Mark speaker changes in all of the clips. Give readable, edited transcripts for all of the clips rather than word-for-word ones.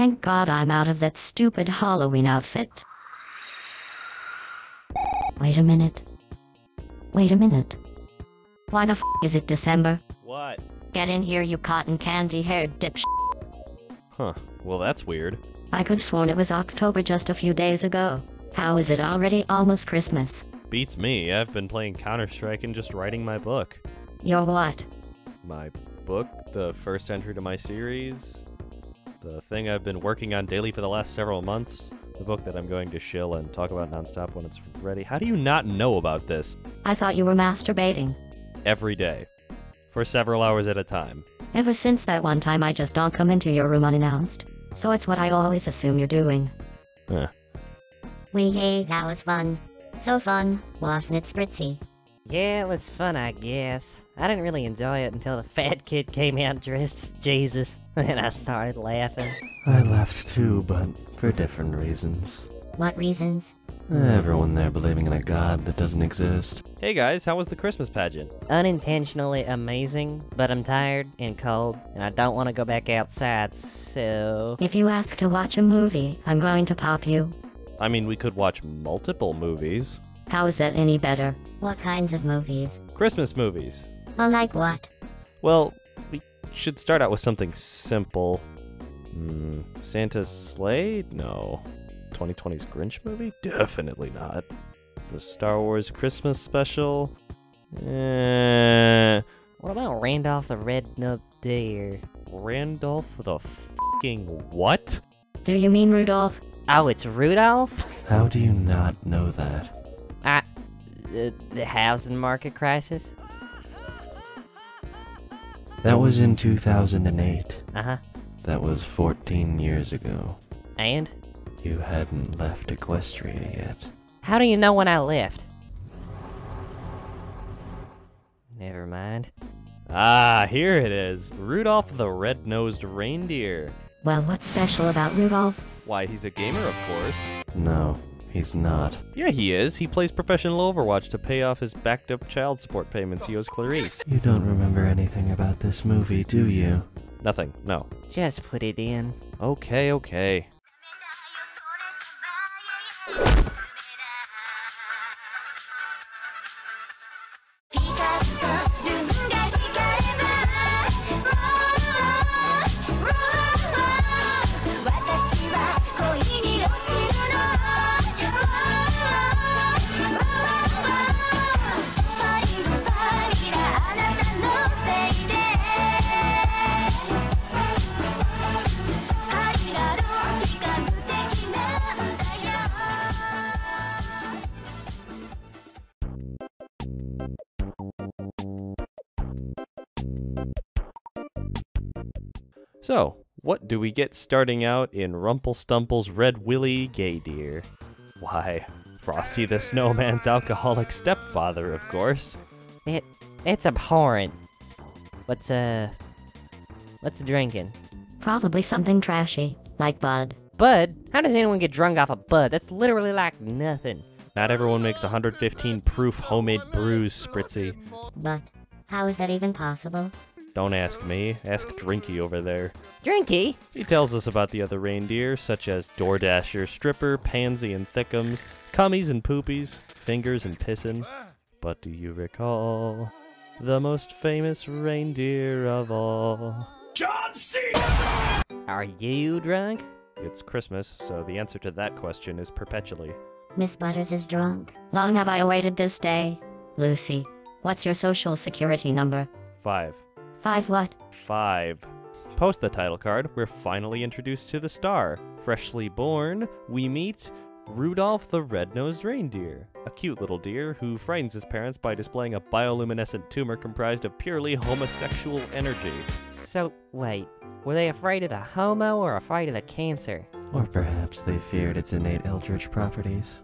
Speaker 1: Thank God I'm out of that stupid Halloween outfit. Wait a minute. Wait a minute. Why the f is it December?
Speaker 2: What?
Speaker 1: Get in here, you cotton candy-haired dipsh.
Speaker 2: Huh, well that's weird.
Speaker 1: I could've sworn it was October just a few days ago. How is it already almost Christmas?
Speaker 2: Beats me, I've been playing Counter-Strike and just writing my book.
Speaker 1: Your what?
Speaker 2: My book? The first entry to my series? The thing I've been working on daily for the last several months? The book that I'm going to shill and talk about nonstop when it's ready. How do you not know about this?
Speaker 1: I thought you were masturbating.
Speaker 2: Every day. For several hours at a time.
Speaker 1: Ever since that one time I just don't come into your room unannounced. So it's what I always assume you're doing.
Speaker 2: Huh.
Speaker 3: Hey, that was fun. So fun, wasn't it, Spritzy?
Speaker 4: Yeah, it was fun, I guess. I didn't really enjoy it until the fat kid came out dressed as Jesus, and I started laughing.
Speaker 5: I laughed too, but for different reasons.
Speaker 3: What reasons?
Speaker 5: Everyone there believing in a god that doesn't exist.
Speaker 2: Hey guys, how was the Christmas pageant?
Speaker 4: Unintentionally amazing, but I'm tired and cold, and I don't want to go back outside, so...
Speaker 1: If you ask to watch a movie, I'm going to pop you.
Speaker 2: I mean, we could watch multiple movies.
Speaker 1: How is that any better?
Speaker 3: What kinds of movies?
Speaker 2: Christmas movies.
Speaker 3: Well, like what?
Speaker 2: Well, we should start out with something simple. Santa's Sleigh? No. 2020's Grinch movie? Definitely not. The Star Wars Christmas special?
Speaker 4: What about Randolph the Red-Nosed Deer?
Speaker 2: Randolph the f***ing what?
Speaker 1: Do you mean Rudolph?
Speaker 4: Oh, it's Rudolph?
Speaker 5: How do you not know that?
Speaker 4: The housing market crisis?
Speaker 5: That was in 2008.
Speaker 4: Uh-huh.
Speaker 5: That was 14 years ago.
Speaker 4: And?
Speaker 5: You hadn't left Equestria yet.
Speaker 4: How do you know when I left? Never mind.
Speaker 2: Ah, here it is. Rudolph the Red-Nosed Reindeer.
Speaker 1: Well, what's special about Rudolph?
Speaker 2: Why, he's a gamer, of course.
Speaker 5: No, he's not.
Speaker 2: Yeah, he is. He plays professional Overwatch to pay off his backed-up child support payments he owes Clarice.
Speaker 5: You don't remember anything about this movie, do you?
Speaker 2: Nothing, no.
Speaker 4: Just put it in.
Speaker 2: Okay, okay. So, what do we get starting out in Rumpelstumpel's Red Willy Gay Deer? Why, Frosty the Snowman's alcoholic stepfather, of course.
Speaker 4: It's abhorrent. What's drinking?
Speaker 1: Probably something trashy, like Bud.
Speaker 4: Bud? How does anyone get drunk off a Bud? That's literally like nothing.
Speaker 2: Not everyone makes 115 proof homemade brews, Spritzy.
Speaker 3: But how is that even possible?
Speaker 2: Don't ask me, ask Drinky over there.
Speaker 4: Drinky?
Speaker 2: He tells us about the other reindeer, such as Doordasher, Stripper, Pansy and Thickums, Cummies and Poopies, Fingers and Pissin'. But do you recall the most famous reindeer of all?
Speaker 6: John C.
Speaker 4: Are you drunk?
Speaker 2: It's Christmas, so the answer to that question is perpetually.
Speaker 3: Miss Butters is drunk.
Speaker 1: Long have I awaited this day. Lucy, what's your social security number?
Speaker 2: 5.
Speaker 1: 5 what?
Speaker 2: 5. Post the title card, we're finally introduced to the star. Freshly born, we meet Rudolph the Red-Nosed Reindeer, a cute little deer who frightens his parents by displaying a bioluminescent tumor comprised of purely homosexual energy.
Speaker 4: So, wait. Were they afraid of the homo or afraid of the cancer?
Speaker 5: Or perhaps they feared its innate eldritch properties.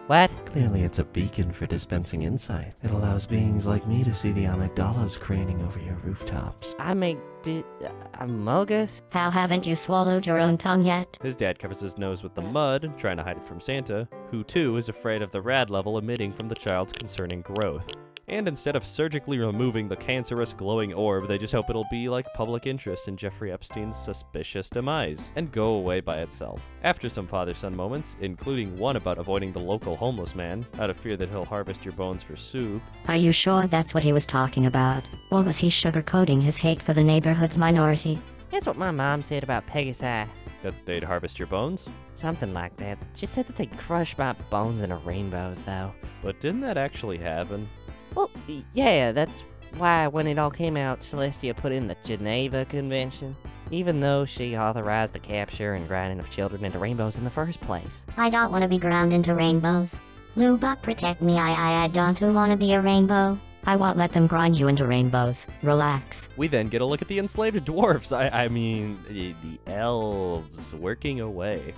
Speaker 4: What?
Speaker 5: Clearly it's a beacon for dispensing insight. It allows beings like me to see the amygdalas craning over your rooftops.
Speaker 4: Amogus?
Speaker 1: How haven't you swallowed your own tongue yet?
Speaker 2: His dad covers his nose with the mud, trying to hide it from Santa, who too is afraid of the rad level emitting from the child's concerning growth. And instead of surgically removing the cancerous glowing orb, they just hope it'll be like public interest in Jeffrey Epstein's suspicious demise, and go away by itself. After some father-son moments, including one about avoiding the local homeless man, out of fear that he'll harvest your bones for soup.
Speaker 1: Are you sure that's what he was talking about? Or was he sugarcoating his hate for the neighborhood's minority?
Speaker 4: That's what my mom said about Pegasi.
Speaker 2: That they'd harvest your bones?
Speaker 4: Something like that. She said that they'd crush my bones into rainbows, though.
Speaker 2: But didn't that actually happen?
Speaker 4: Well, yeah, that's why when it all came out, Celestia put in the Geneva Convention, even though she authorized the capture and grinding of children into rainbows in the first place.
Speaker 3: I don't want to be ground into rainbows. Lubot, protect me. I don't want to be a rainbow.
Speaker 1: I won't let them grind you into rainbows. Relax.
Speaker 2: We then get a look at the enslaved dwarfs. I mean, the elves working away.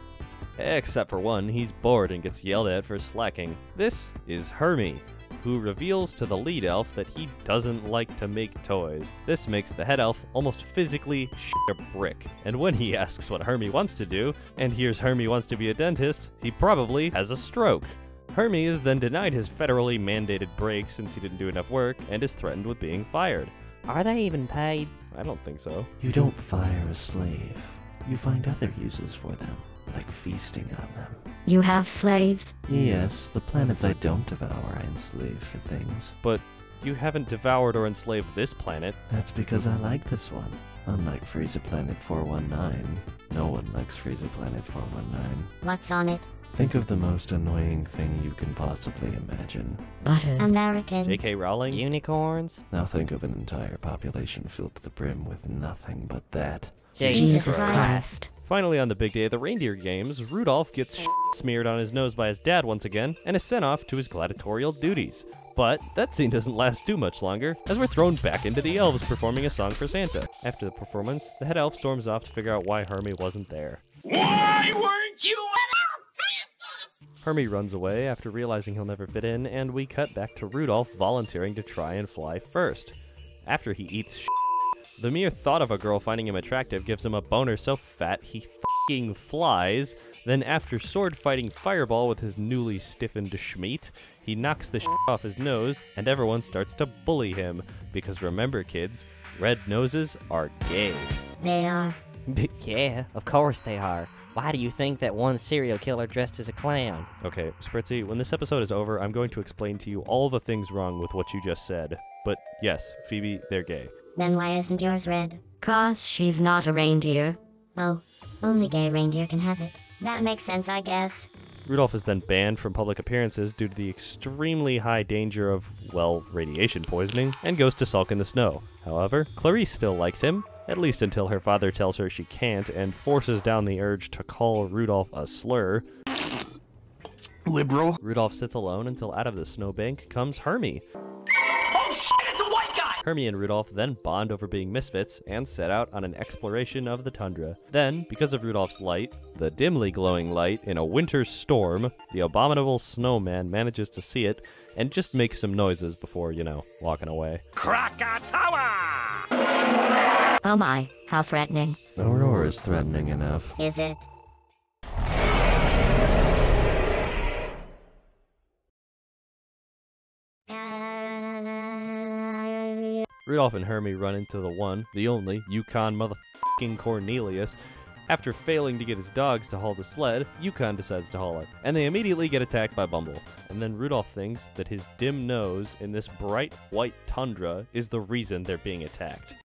Speaker 2: Except for one, he's bored and gets yelled at for slacking. This is Hermie, who reveals to the lead elf that he doesn't like to make toys. This makes the head elf almost physically shit a brick. And when he asks what Hermie wants to do, and hears Hermie wants to be a dentist, he probably has a stroke. Hermie is then denied his federally mandated break since he didn't do enough work, and is threatened with being fired.
Speaker 4: Are they even paid?
Speaker 2: I don't think so.
Speaker 5: You don't fire a slave. You find other uses for them, like feasting on them.
Speaker 1: You have slaves?
Speaker 5: Yes, the planets I don't devour I enslave for things.
Speaker 2: But you haven't devoured or enslaved this planet.
Speaker 5: That's because I like this one. Unlike Freezer Planet 419, no one likes Freezer Planet 419.
Speaker 3: What's on it?
Speaker 5: Think of the most annoying thing you can possibly imagine.
Speaker 1: Butters.
Speaker 3: Americans.
Speaker 2: J.K. Rowling?
Speaker 4: Unicorns?
Speaker 5: Now think of an entire population filled to the brim with nothing but that.
Speaker 3: Jesus
Speaker 1: Christ.
Speaker 3: Christ.
Speaker 2: Finally, on the big day of the reindeer games, Rudolph gets smeared on his nose by his dad once again, and is sent off to his gladiatorial duties. But that scene doesn't last too much longer, as we're thrown back into the elves performing a song for Santa. After the performance, the head elf storms off to figure out why Hermie wasn't there.
Speaker 6: Why weren't you
Speaker 2: Hermie runs away after realizing he'll never fit in, and we cut back to Rudolph volunteering to try and fly first. After he eats the mere thought of a girl finding him attractive gives him a boner so fat he f***ing flies. Then after sword fighting Fireball with his newly stiffened Schmeat, he knocks the off his nose, and everyone starts to bully him. Because remember kids, red noses are gay.
Speaker 3: They are.
Speaker 4: Yeah, of course they are. Why do you think that one serial killer dressed as a clown?
Speaker 2: Okay, Spritzy, when this episode is over, I'm going to explain to you all the things wrong with what you just said. But yes, Phoebe, they're gay.
Speaker 3: Then why isn't yours red?
Speaker 1: 'Cause she's not a reindeer.
Speaker 3: Oh, only gay reindeer can have it. That makes sense, I guess.
Speaker 2: Rudolph is then banned from public appearances due to the extremely high danger of, well, radiation poisoning, and goes to sulk in the snow. However, Clarice still likes him, at least until her father tells her she can't and forces down the urge to call Rudolph a slur.
Speaker 6: liberal?
Speaker 2: Rudolph sits alone until out of the snowbank comes Hermie.
Speaker 6: Oh shit, it's a white guy!
Speaker 2: Hermie and Rudolph then bond over being misfits and set out on an exploration of the tundra. Then, because of Rudolph's light, the dimly glowing light in a winter storm, the abominable snowman manages to see it and just makes some noises before, you know, walking away.
Speaker 6: Krakatoa!
Speaker 1: Oh my, how threatening.
Speaker 5: Aurora's threatening enough.
Speaker 3: Is it?
Speaker 2: Rudolph and Hermie run into the one, the only, Yukon motherfucking Cornelius. After failing to get his dogs to haul the sled, Yukon decides to haul it, and they immediately get attacked by Bumble. And then Rudolph thinks that his dim nose in this bright white tundra is the reason they're being attacked.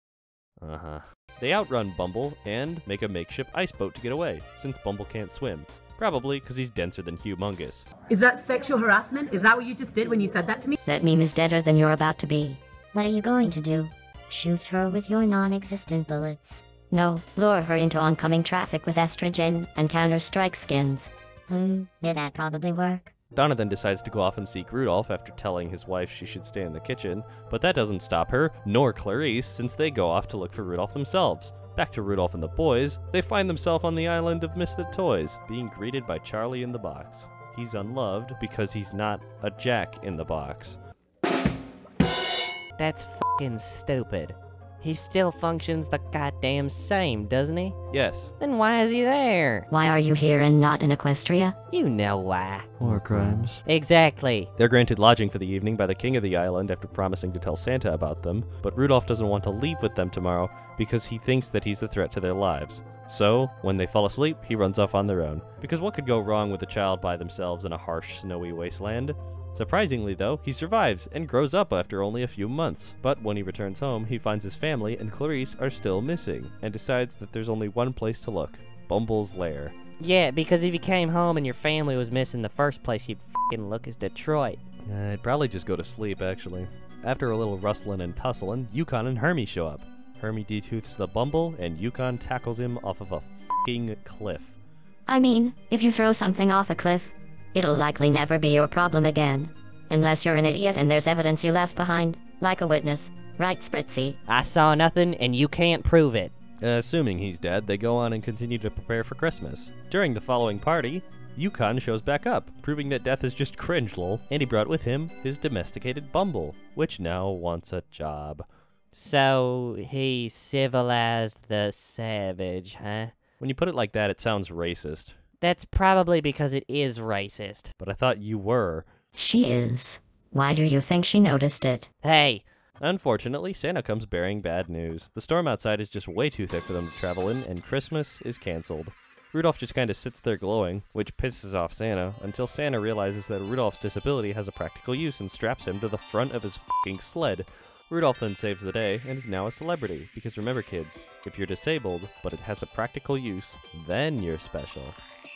Speaker 2: They outrun Bumble and make a makeshift ice boat to get away, since Bumble can't swim. Probably because he's denser than Humongous.
Speaker 7: Is that sexual harassment? Is that what you just did when you said that to me?
Speaker 1: That meme is deader than you're about to be.
Speaker 3: What are you going to do? Shoot her with your non-existent bullets?
Speaker 1: No, lure her into oncoming traffic with estrogen and counter-strike skins.
Speaker 3: Yeah, that'd probably work.
Speaker 2: Donna then decides to go off and seek Rudolph after telling his wife she should stay in the kitchen, but that doesn't stop her, nor Clarice, since they go off to look for Rudolph themselves. Back to Rudolph and the boys, they find themselves on the island of Misfit Toys, being greeted by Charlie in the box. He's unloved because he's not a Jack in the box.
Speaker 4: That's f***ing stupid. He still functions the goddamn same, doesn't he?
Speaker 2: Yes.
Speaker 4: Then why is he there?
Speaker 1: Why are you here and not in Equestria?
Speaker 4: You know why.
Speaker 5: War crimes.
Speaker 4: Exactly.
Speaker 2: They're granted lodging for the evening by the king of the island after promising to tell Santa about them, but Rudolph doesn't want to leave with them tomorrow because he thinks that he's a threat to their lives. So, when they fall asleep, he runs off on their own. Because what could go wrong with a child by themselves in a harsh, snowy wasteland? Surprisingly, though, he survives and grows up after only a few months. But when he returns home, he finds his family and Clarice are still missing, and decides that there's only one place to look: Bumble's lair.
Speaker 4: Yeah, because if you came home and your family was missing, the first place you'd f***ing look is Detroit.
Speaker 2: I'd probably just go to sleep, actually. After a little rustling and tussling, Yukon and Hermie show up. Hermie detooths the Bumble, and Yukon tackles him off of a f***ing cliff.
Speaker 1: I mean, if you throw something off a cliff, it'll likely never be your problem again. Unless you're an idiot and there's evidence you left behind, like a witness. Right, Spritzy?
Speaker 4: I saw nothing, and you can't prove it.
Speaker 2: Assuming he's dead, they go on and continue to prepare for Christmas. During the following party, Yukon shows back up, proving that death is just cringe, lol, and he brought with him his domesticated Bumble, which now wants a job.
Speaker 4: So, he civilized the savage, huh?
Speaker 2: When you put it like that, it sounds racist.
Speaker 4: That's probably because it is racist.
Speaker 2: But I thought you were.
Speaker 1: She is. Why do you think she noticed it?
Speaker 4: Hey,
Speaker 2: Unfortunately, Santa comes bearing bad news. The storm outside is just way too thick for them to travel in, and Christmas is canceled. Rudolph just kinda sits there glowing, which pisses off Santa, until Santa realizes that Rudolph's disability has a practical use and straps him to the front of his f***ing sled. Rudolph then saves the day, and is now a celebrity, because remember kids, if you're disabled, but it has a practical use, then you're special.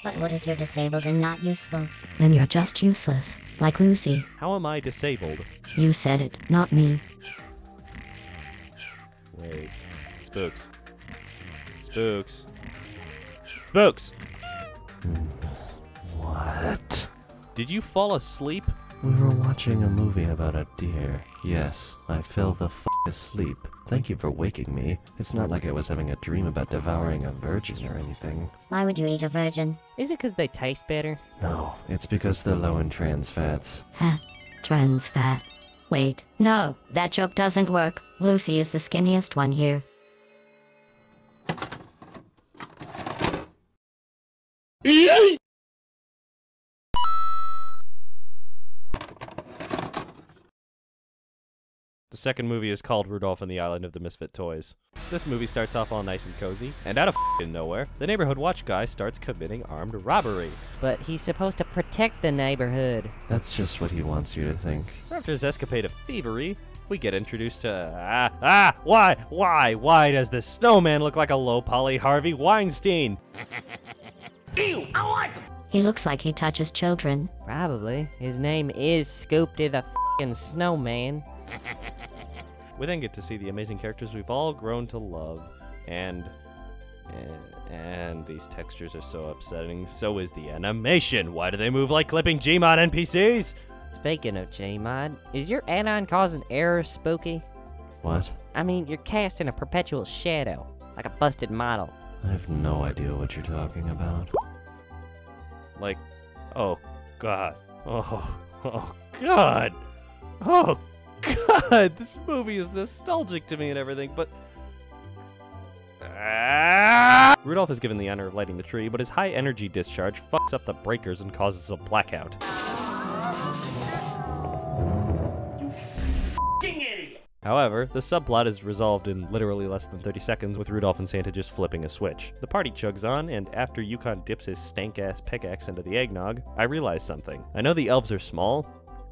Speaker 3: But what if you're disabled and not useful?
Speaker 1: Then you're just useless. Like Lucy.
Speaker 2: How am I disabled?
Speaker 1: You said it, not me.
Speaker 2: Wait. Spooks. Spooks. Spooks!
Speaker 5: What?
Speaker 2: Did you fall asleep?
Speaker 5: We were watching a movie about a deer. Yes, I fell the f*** asleep. Thank you for waking me. It's not like I was having a dream about devouring a virgin or anything.
Speaker 3: Why would you eat a virgin?
Speaker 4: is it because they taste better?
Speaker 5: No, it's because they're low in trans fats.
Speaker 1: Huh. Trans fat. Wait, no, that joke doesn't work. Lucy is the skinniest one here.
Speaker 2: The second movie is called Rudolph and the Island of the Misfit Toys. This movie starts off all nice and cozy, and out of f***ing nowhere, the neighborhood watch guy starts committing armed robbery.
Speaker 4: But he's supposed to protect the neighborhood.
Speaker 5: That's just what he wants you to think.
Speaker 2: So after his escapade of thievery, we get introduced to, why does this snowman look like a low-poly Harvey Weinstein?
Speaker 6: Ew, I like him.
Speaker 1: He looks like he touches children.
Speaker 4: Probably. His name is Scoopty the f***ing Snowman.
Speaker 2: We then get to see the amazing characters we've all grown to love, and these textures are so upsetting. So is the animation. Why do they move like clipping Gmod NPCs?
Speaker 4: Speaking of Gmod, is your add-on causing errors, Spooky?
Speaker 5: What?
Speaker 4: I mean, you're casting a perpetual shadow, like a busted model.
Speaker 5: I have no idea what you're talking about.
Speaker 2: Like, oh god, oh god, oh god, this movie is nostalgic to me and everything, but Rudolph is given the honor of lighting the tree, but his high energy discharge fucks up the breakers and causes a blackout.
Speaker 6: King idiot.
Speaker 2: However, the subplot is resolved in literally less than 30 seconds with Rudolph and Santa just flipping a switch. The party chugs on, and after Yukon dips his stank-ass pickaxe into the eggnog, I realize something. I know the elves are small,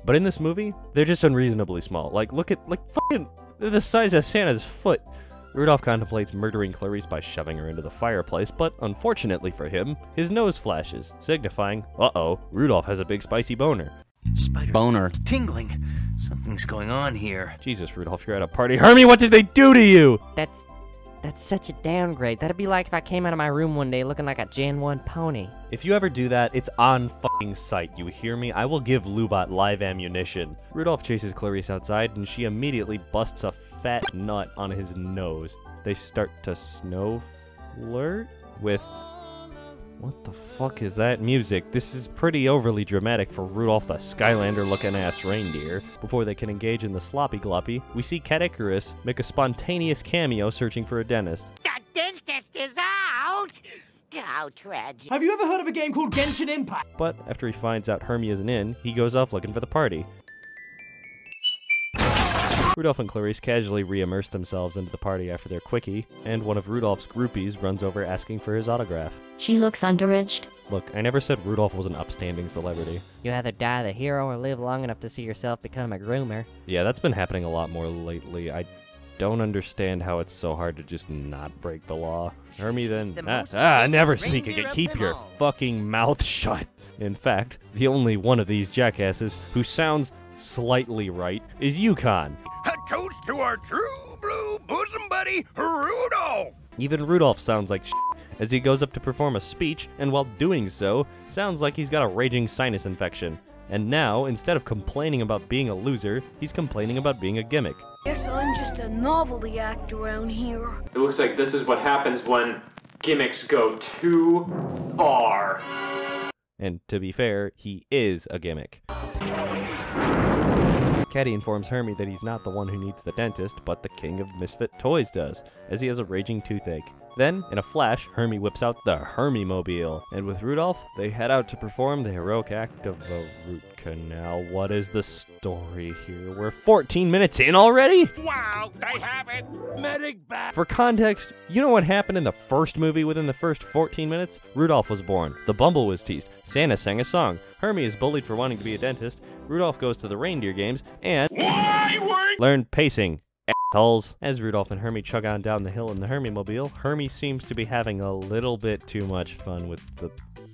Speaker 2: but in this movie, they're just unreasonably small. Like, look at, fucking, they're the size of Santa's foot. Rudolph contemplates murdering Clarice by shoving her into the fireplace, but unfortunately for him, his nose flashes, signifying, uh-oh, Rudolph has a big spicy boner.
Speaker 8: Spider
Speaker 4: Boner.
Speaker 8: It's tingling. Something's going on here.
Speaker 2: Jesus, Rudolph, you're at a party. Hermie, what did they do to you?
Speaker 4: That's such a downgrade. That'd be like if I came out of my room one day looking like a Gen 1 pony.
Speaker 2: If you ever do that, it's on fucking sight, you hear me? I will give Lubot live ammunition. Rudolph chases Clarice outside, and she immediately busts a fat nut on his nose. They start to snow flirt with What the fuck is that music? This is pretty overly dramatic for Rudolph the Skylander-looking-ass reindeer. Before they can engage in the sloppy gloppy, we see Cat Icarus make a spontaneous cameo searching for a dentist.
Speaker 6: The dentist is out! How tragic.
Speaker 9: Have you ever heard of a game called Genshin Impact?
Speaker 2: But after he finds out Hermie isn't in, he goes off looking for the party. Rudolph and Clarice casually re-immerse themselves into the party after their quickie, and one of Rudolph's groupies runs over asking for his autograph.
Speaker 1: She looks underaged.
Speaker 2: Look, I never said Rudolph was an upstanding celebrity.
Speaker 4: You either die the hero or live long enough to see yourself become a groomer.
Speaker 2: Yeah, that's been happening a lot more lately. I don't understand how it's so hard to just not break the law. Hermie then... never speak again. Keep your fucking mouth shut. In fact, the only one of these jackasses who sounds slightly right is Yukon.
Speaker 6: A toast to our true blue bosom buddy, Rudolph!
Speaker 2: Even Rudolph sounds like shit as he goes up to perform a speech, and while doing so, sounds like he's got a raging sinus infection. And now, instead of complaining about being a loser, he's complaining about being a gimmick.
Speaker 10: Guess I'm just a novelty act around here.
Speaker 11: It looks like this is what happens when gimmicks go too far.
Speaker 2: And to be fair, he is a gimmick. Caddy informs Hermie that he's not the one who needs the dentist, but the king of Misfit toys does, as he has a raging toothache. Then, in a flash, Hermie whips out the Hermie-mobile, and with Rudolph, they head out to perform the heroic act of a root canal. What is the story here? We're 14 minutes in already?
Speaker 6: Wow, they have it! Medic back!
Speaker 2: For context, you know what happened in the first movie within the first 14 minutes? Rudolph was born, the Bumble was teased, Santa sang a song, Hermie is bullied for wanting to be a dentist, Rudolph goes to the reindeer games, and learn pacing. Assholes. As Rudolph and Hermie chug on down the hill in the Hermie-mobile, Hermie seems to be having a little bit too much fun with the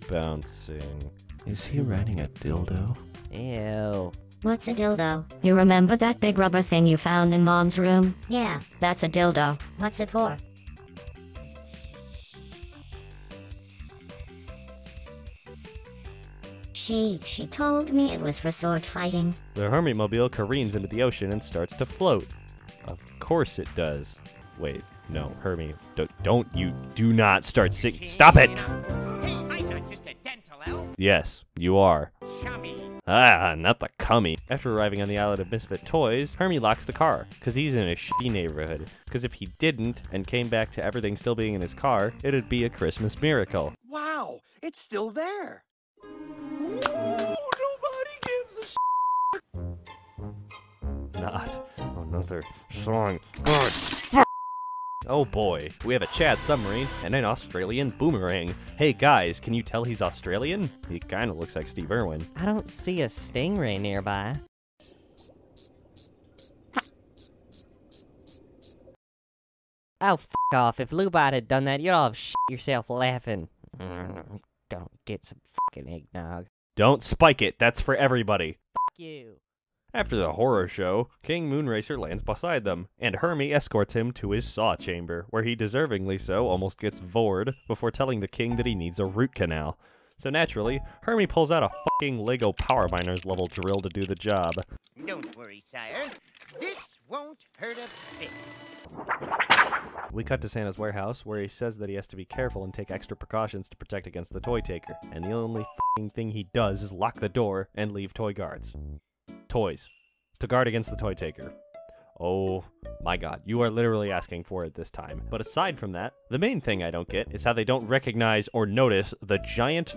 Speaker 2: bouncing.
Speaker 5: Is he riding a dildo?
Speaker 4: Ew.
Speaker 3: What's a dildo?
Speaker 1: You remember that big rubber thing you found in Mom's room?
Speaker 3: Yeah.
Speaker 1: That's a dildo.
Speaker 3: What's it for? She told me it was for sword fighting.
Speaker 2: The Hermie-mobile careens into the ocean and starts to float. Of course it does. Wait, no, Hermie, do not start singing. Stop it!
Speaker 6: Hey, I'm not just a dental elf.
Speaker 2: Yes, you are.
Speaker 6: Chummy.
Speaker 2: Ah, not the cummy. After arriving on the island of Misfit Toys, Hermie locks the car, because he's in a shitty neighborhood. Because if he didn't, and came back to everything still being in his car, it'd be a Christmas miracle.
Speaker 9: Wow, it's still there. Ooh, nobody gives a
Speaker 2: Not another song. Oh boy, we have a Chad submarine and an Australian boomerang. Hey guys, can you tell he's Australian? He kinda looks like Steve Irwin.
Speaker 4: I don't see a stingray nearby. Oh, f*** off. If Lubot had done that, you'd all have shit yourself laughing. Don't get some fucking eggnog.
Speaker 2: Don't spike it, that's for everybody.
Speaker 4: F*** you.
Speaker 2: After the horror show, King Moonracer lands beside them, and Hermie escorts him to his saw chamber, where he deservingly so almost gets vored before telling the king that he needs a root canal. So naturally, Hermie pulls out a fucking Lego Power Miners level drill to do the job.
Speaker 6: Don't worry, sire. This won't hurt a bit.
Speaker 2: We cut to Santa's warehouse, where he says that he has to be careful and take extra precautions to protect against the toy taker, and the only fucking thing he does is lock the door and leave toy guards. Toys. To guard against the toy taker. Oh my god, you are literally asking for it this time. But aside from that, the main thing I don't get is how they don't recognize or notice the giant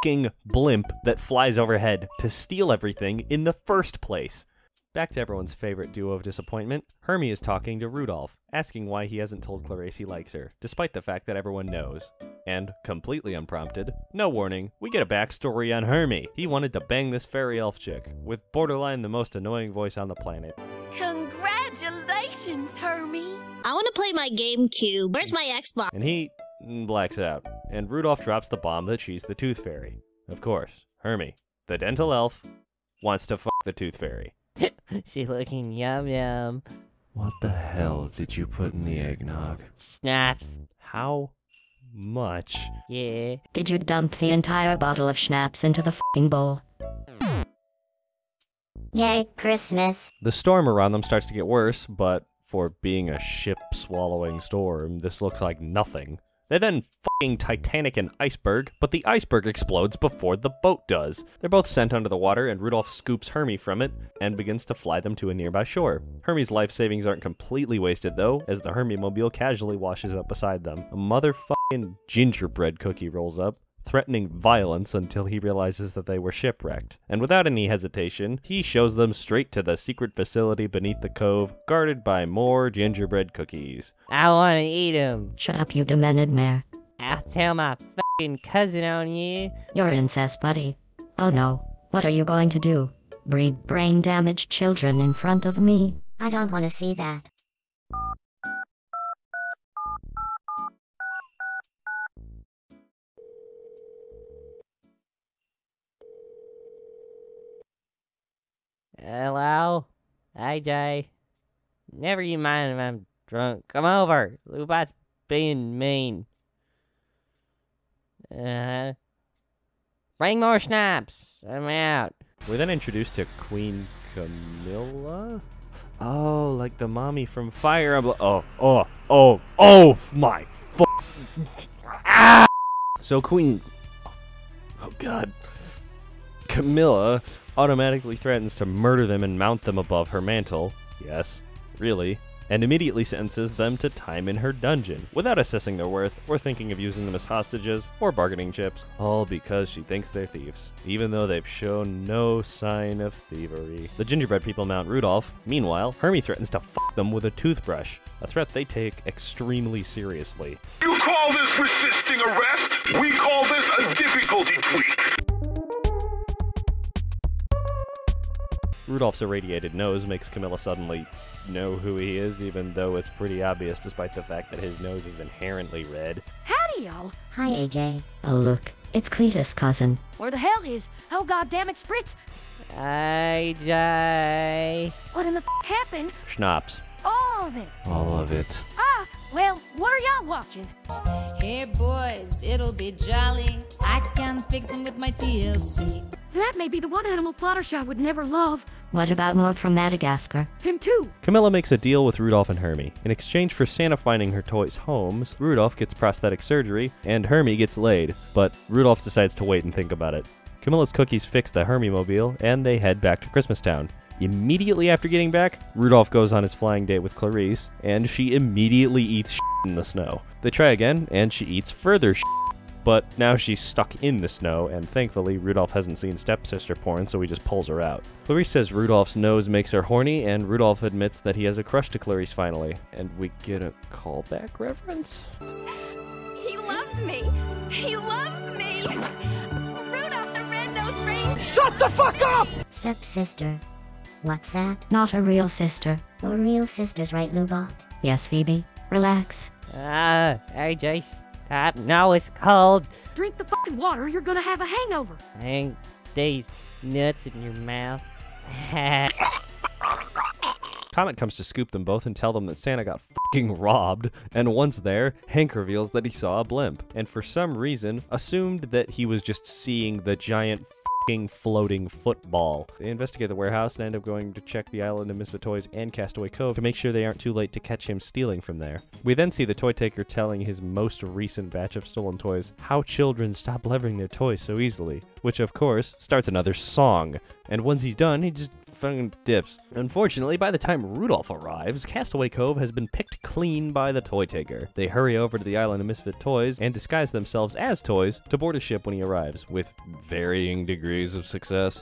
Speaker 2: fucking blimp that flies overhead to steal everything in the first place. Back to everyone's favorite duo of disappointment, Hermie is talking to Rudolph, asking why he hasn't told Clarice he likes her, despite the fact that everyone knows. And, completely unprompted, no warning, we get a backstory on Hermie. He wanted to bang this fairy elf chick, with borderline the most annoying voice on the planet.
Speaker 10: Congratulations, Hermie. I want to play my GameCube. Where's my Xbox?
Speaker 2: And he blacks out, and Rudolph drops the bomb that she's the Tooth Fairy. Of course, Hermie, the dental elf, wants to fuck the Tooth Fairy.
Speaker 4: She looking yum yum.
Speaker 5: What the hell did you put in the eggnog?
Speaker 4: Snaps.
Speaker 2: How much?
Speaker 4: Yeah.
Speaker 1: Did you dump the entire bottle of schnapps into the fucking bowl?
Speaker 3: Yay, Christmas.
Speaker 2: The storm around them starts to get worse, but for being a ship-swallowing storm, this looks like nothing. They then fucking Titanic an iceberg, but the iceberg explodes before the boat does. They're both sent under the water, and Rudolph scoops Hermie from it and begins to fly them to a nearby shore. Hermie's life savings aren't completely wasted though, as the Hermie mobile casually washes up beside them. A motherfucking gingerbread cookie rolls up, threatening violence until he realizes that they were shipwrecked. And without any hesitation, he shows them straight to the secret facility beneath the cove, guarded by more gingerbread cookies.
Speaker 4: I want to eat them.
Speaker 1: Shut up, you demented mare.
Speaker 4: I'll tell my fucking cousin on you.
Speaker 1: You're incest, buddy. Oh no. What are you going to do? Breed brain-damaged children in front of me?
Speaker 3: I don't want to see that.
Speaker 4: Hello? AJ? Never you mind if I'm drunk. Come over. Lubot's being mean. Bring more schnapps. I'm out.
Speaker 2: We're then introduced to Queen Camilla? Oh, like the mommy from Fire Emblem. My ah! So Queen... Oh god. Camilla automatically threatens to murder them and mount them above her mantle. Yes, really. And immediately sentences them to time in her dungeon, without assessing their worth, or thinking of using them as hostages, or bargaining chips, all because she thinks they're thieves, even though they've shown no sign of thievery. The gingerbread people mount Rudolph. Meanwhile, Hermie threatens to fuck them with a toothbrush, a threat they take extremely seriously.
Speaker 6: You call this resisting arrest? We call this a difficulty tweak.
Speaker 2: Rudolph's irradiated nose makes Camilla suddenly know who he is, even though it's pretty obvious despite the fact that his nose is inherently red.
Speaker 12: Howdy, y'all.
Speaker 3: Hi, AJ.
Speaker 1: Oh look, it's Cletus' cousin.
Speaker 12: Where the hell is? Oh, goddamn it, Spritz.
Speaker 4: AJ.
Speaker 12: What in the happened?
Speaker 2: Schnapps.
Speaker 12: All of it.
Speaker 5: All of it.
Speaker 12: Ah, well, what are y'all watching?
Speaker 13: Hey, boys, it'll be jolly. I can fix him with my TLC.
Speaker 12: That may be the one animal Fluttershy would never love.
Speaker 1: What about Mort from Madagascar?
Speaker 12: Him too.
Speaker 2: Camilla makes a deal with Rudolph and Hermie. In exchange for Santa finding her toys' homes, Rudolph gets prosthetic surgery, and Hermie gets laid. But Rudolph decides to wait and think about it. Camilla's cookies fix the Hermie mobile, and they head back to Christmastown. Immediately after getting back, Rudolph goes on his flying date with Clarice, and she immediately eats shit in the snow. They try again, and she eats further shit. But now she's stuck in the snow, and thankfully Rudolph hasn't seen stepsister porn, so he just pulls her out. Clarice says Rudolph's nose makes her horny, and Rudolph admits that he has a crush to Clarice finally. And we get a callback reference?
Speaker 14: He loves me! He loves me! Rudolph the Red-Nosed Reindeer!
Speaker 9: Shut the fuck up!
Speaker 3: Stepsister. What's that?
Speaker 1: Not a real sister.
Speaker 3: We're real sisters, right, Lubot?
Speaker 1: Yes, Phoebe. Relax.
Speaker 4: AJ, stop. No, it's cold.
Speaker 12: Drink the fucking water, you're gonna have a hangover.
Speaker 4: Hang these nuts in your mouth.
Speaker 2: Comet comes to scoop them both and tell them that Santa got fucking robbed, and once there, Hank reveals that he saw a blimp, and for some reason, assumed that he was just seeing the giant fucking floating football. They investigate the warehouse and end up going to check the island of Misfit Toys and Castaway Cove to make sure they aren't too late to catch him stealing from there. We then see the toy taker telling his most recent batch of stolen toys how children stop levering their toys so easily, which of course starts another song, and once he's done, he just fucking dips. Unfortunately, by the time Rudolph arrives, Castaway Cove has been picked clean by the toy taker. They hurry over to the island of Misfit Toys and disguise themselves as toys to board a ship when he arrives, with varying degrees of success.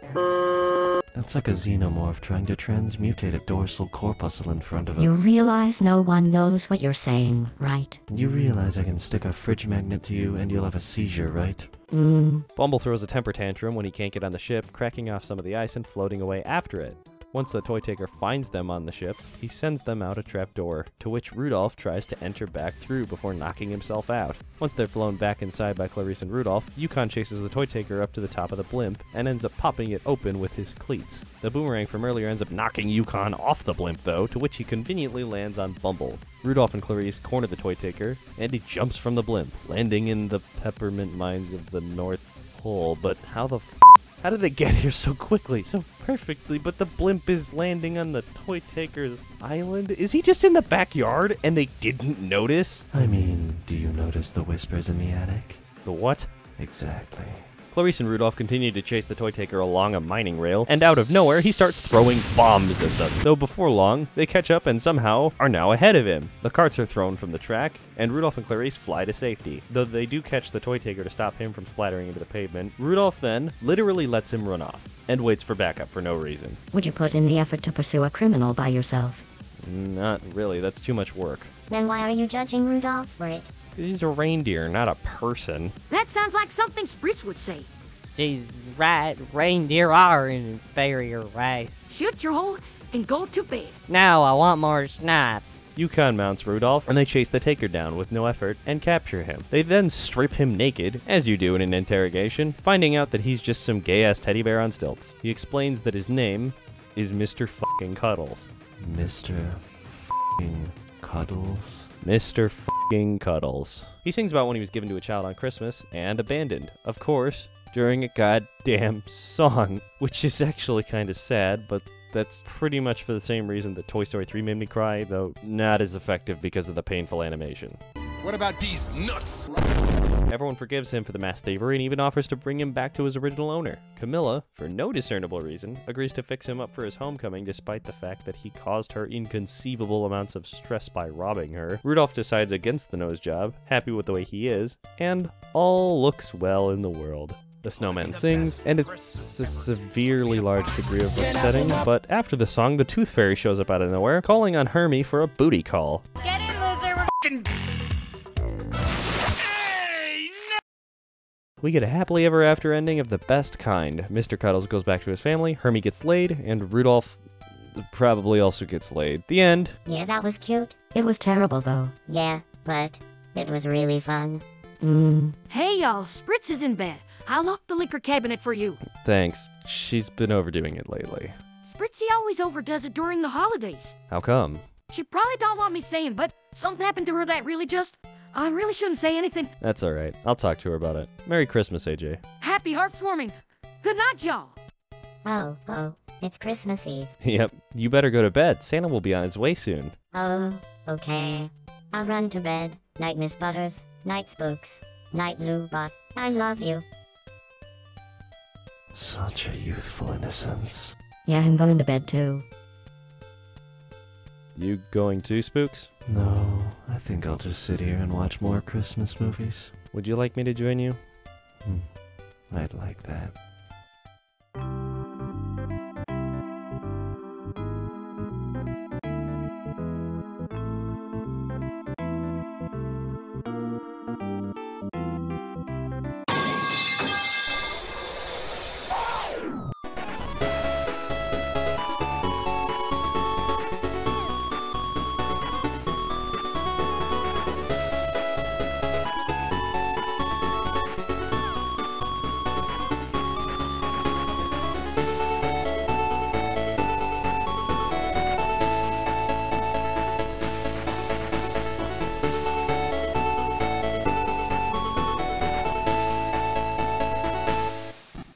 Speaker 5: That's like a xenomorph trying to transmutate a dorsal corpuscle in front of a...
Speaker 1: You realize no one knows what you're saying, right?
Speaker 5: You realize I can stick a fridge magnet to you and you'll have a seizure, right?
Speaker 2: Bumble throws a temper tantrum when he can't get on the ship, cracking off some of the ice and floating away after it. Once the toy taker finds them on the ship, he sends them out a trapdoor, to which Rudolph tries to enter back through before knocking himself out. Once they're flown back inside by Clarice and Rudolph, Yukon chases the toy taker up to the top of the blimp and ends up popping it open with his cleats. The boomerang from earlier ends up knocking Yukon off the blimp though, to which he conveniently lands on Bumble. Rudolph and Clarice corner the toy taker, and he jumps from the blimp, landing in the peppermint mines of the North Pole. But how the how did they get here so quickly, so perfectly, but the blimp is landing on the toy taker's island? Is he just in the backyard and they didn't notice?
Speaker 5: I mean, Do you notice the whispers in the attic?
Speaker 2: The what?
Speaker 5: Exactly.
Speaker 2: Clarice and Rudolph continue to chase the toy taker along a mining rail, and out of nowhere, he starts throwing bombs at them. Though before long, they catch up and somehow are now ahead of him. The carts are thrown from the track, and Rudolph and Clarice fly to safety. Though they do catch the toy taker to stop him from splattering into the pavement, Rudolph then literally lets him run off, and waits for backup for no reason.
Speaker 1: Would you put in the effort to pursue a criminal by yourself?
Speaker 2: Not really, that's too much work.
Speaker 3: Then why are you judging Rudolph for it?
Speaker 2: He's a reindeer, not a person.
Speaker 12: That sounds like something Spritz would say.
Speaker 4: She's right, reindeer are an inferior race.
Speaker 12: Shut your hole and go to bed.
Speaker 4: Now I want more snipes.
Speaker 2: Yukon mounts Rudolph, and they chase the taker down with no effort and capture him. They then strip him naked, as you do in an interrogation, finding out that he's just some gay-ass teddy bear on stilts. He explains that his name is Mr. Fucking Cuddles.
Speaker 5: Mr. Fucking Cuddles?
Speaker 2: Mr. Fucking Cuddles. He sings about when he was given to a child on Christmas and abandoned, of course, during a goddamn song, which is actually kind of sad, but that's pretty much for the same reason that Toy Story 3 made me cry, though not as effective because of the painful animation.
Speaker 6: What about these nuts?
Speaker 2: Everyone forgives him for the mass thievery and even offers to bring him back to his original owner. Camilla, for no discernible reason, agrees to fix him up for his homecoming despite the fact that he caused her inconceivable amounts of stress by robbing her. Rudolph decides against the nose job, happy with the way he is, and all looks well in the world. The snowman sings, and it's a severely large degree of upsetting, but after the song, the Tooth Fairy shows up out of nowhere, calling on Hermie for a booty call.
Speaker 14: Get in, loser. We're f***ing...
Speaker 2: We get a happily ever after ending of the best kind. Mr. Cuddles goes back to his family, Hermie gets laid, and Rudolph probably also gets laid. The end.
Speaker 3: Yeah, that was cute.
Speaker 1: It was terrible, though.
Speaker 3: Yeah, but it was really fun.
Speaker 12: Hey, y'all, Spritz is in bed. I'll lock the liquor cabinet for you.
Speaker 2: Thanks. She's been overdoing it lately.
Speaker 12: Spritzy always overdoes it during the holidays.
Speaker 2: How come?
Speaker 12: She probably don't want me saying, but something happened to her that really just... I really shouldn't say anything.
Speaker 2: That's alright. I'll talk to her about it. Merry Christmas, AJ.
Speaker 12: Happy heartwarming. Good night, y'all.
Speaker 3: Oh, it's Christmas Eve.
Speaker 2: Yep. You better go to bed. Santa will be on his way soon.
Speaker 3: Oh, okay. I'll run to bed. Night, Miss Butters. Night, Spooks. Night, Lubot. I love you.
Speaker 5: Such a youthful innocence.
Speaker 1: Yeah, I'm going to bed too.
Speaker 2: You going too, Spooks?
Speaker 5: No, I think I'll just sit here and watch more Christmas movies.
Speaker 2: Would you like me to join you?
Speaker 5: I'd like that.